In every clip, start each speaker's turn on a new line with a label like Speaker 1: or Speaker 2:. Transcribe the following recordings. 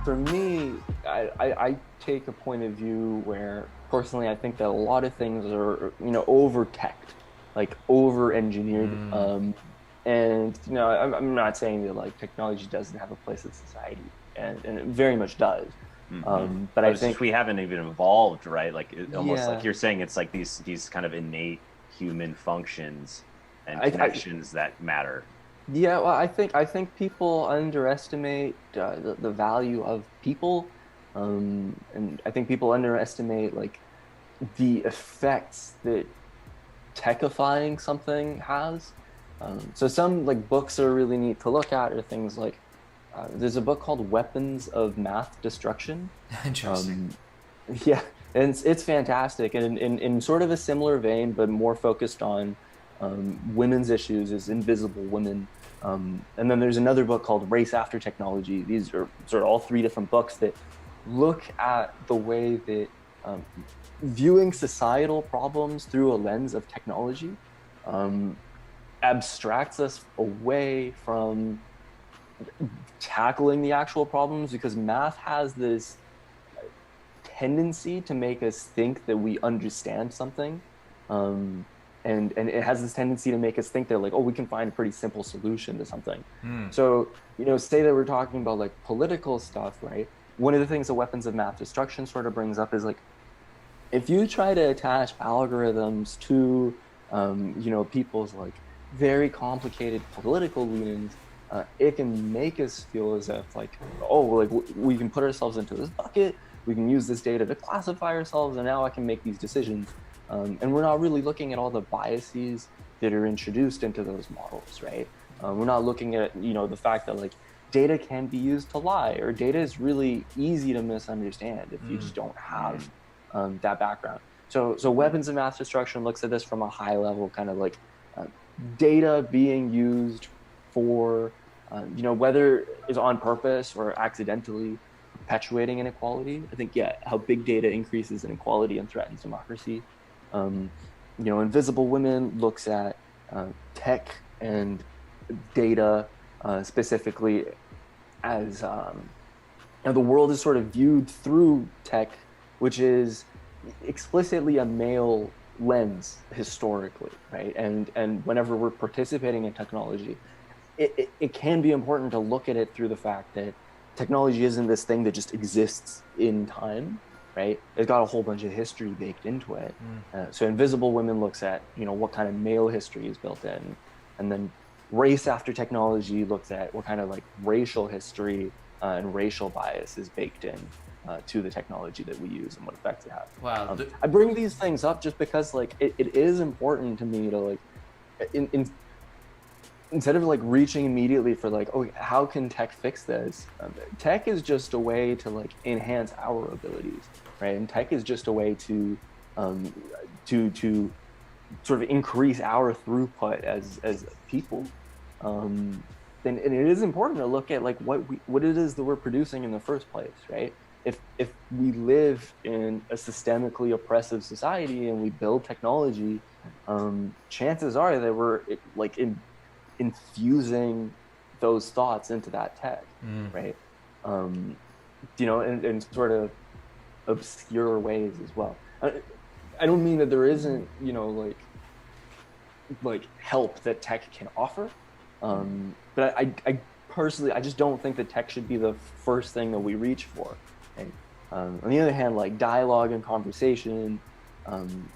Speaker 1: For me, I take a point of view where personally I think that a lot of things are, over-teched, like over-engineered.
Speaker 2: Mm.
Speaker 1: And, I'm not saying that like technology doesn't have a place in society, and it very much does.
Speaker 2: Hmm.
Speaker 1: But
Speaker 2: But
Speaker 1: I
Speaker 2: it's just
Speaker 1: think,
Speaker 2: we haven't even evolved, right? Like almost like
Speaker 1: yeah,
Speaker 2: you're saying, it's like these kind of innate human functions and
Speaker 1: I
Speaker 2: connections that matter.
Speaker 1: yeah, well, I think people underestimate the value of people, and I think people underestimate like the effects that techifying something has. So some like books are really neat to look at are things like there's a book called Weapons of Math Destruction.
Speaker 2: Interesting.
Speaker 1: Um, yeah, and it's fantastic, and in sort of a similar vein, but more focused on women's issues is Invisible Women. And then there's another book called Race After Technology. These are sort of all three different books that look at the way that um, viewing societal problems through a lens of technology um, abstracts us away from tackling the actual problems because math has this tendency to make us think that we understand something. Um, and it has this tendency to make us think that like, oh, we can find a pretty simple solution to something.
Speaker 2: Mm.
Speaker 1: So, say that we're talking about like political stuff, right? One of the things the weapons of math destruction sort of brings up is like, if you try to attach algorithms to, people's like very complicated political leanings, it can make us feel as if like, oh, like we can put ourselves into this bucket, we can use this data to classify ourselves, and now I can make these decisions. And we're not really looking at all the biases that are introduced into those models, right? We're not looking at, the fact that like data can be used to lie, or data is really easy to misunderstand if you
Speaker 2: Mm.
Speaker 1: just don't have
Speaker 2: Mm.
Speaker 1: that background. So weapons of mass destruction looks at this from a high level, kind of like uh, data being used for, whether it's on purpose or accidentally perpetuating inequality. I think, yeah, how big data increases inequality and threatens democracy. Um, Invisible Women looks at tech and data specifically as the world is sort of viewed through tech, which is explicitly a male lens historically, right? And whenever we're participating in technology, it can be important to look at it through the fact that technology isn't this thing that just exists in time, right? It's got a whole bunch of history baked into it.
Speaker 2: Mm.
Speaker 1: So Invisible Women looks at, what kind of male history is built in, and then Race After Technology looks at what kind of like racial history and racial bias is baked in to the technology that we use and what effects it has.
Speaker 2: Wow.
Speaker 1: I bring these things up just because like it is important to me to like in instead of like reaching immediately for like, oh, how can tech fix this? Tech is just a way to like enhance our abilities, right? And tech is just a way um, to sort of increase our throughput as people. Um, and it is important to look at like what it is that we're producing in the first place, right? If we live in a systemically oppressive society and we build technology, chances are that we're like infusing those thoughts into that tech,
Speaker 2: Mm.
Speaker 1: right? Um, in sort of obscure ways as well. I don't mean that there isn't, like help that tech can offer. But I personally, I just don't think that tech should be the first thing that we reach for. Right? On the other hand, like dialogue and conversation,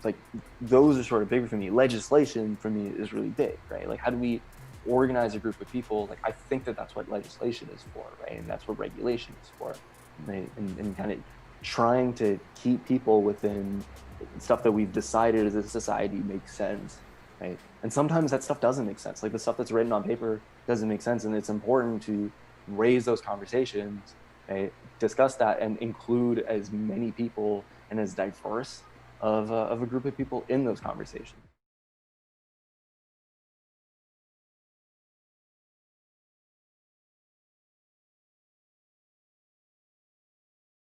Speaker 1: like those are sort of bigger for me. Legislation for me is really big, right? Like how do we organize a group of people? Like I think that that's what legislation is for, right? And that's what regulation is for, right? And kind of trying to keep people within stuff that we've decided as a society makes sense, right? And sometimes that stuff doesn't make sense. Like the stuff that's written on paper doesn't make sense, and it's important to raise those conversations, right? Discuss that and include as many people and as diverse of a group of people in those conversations.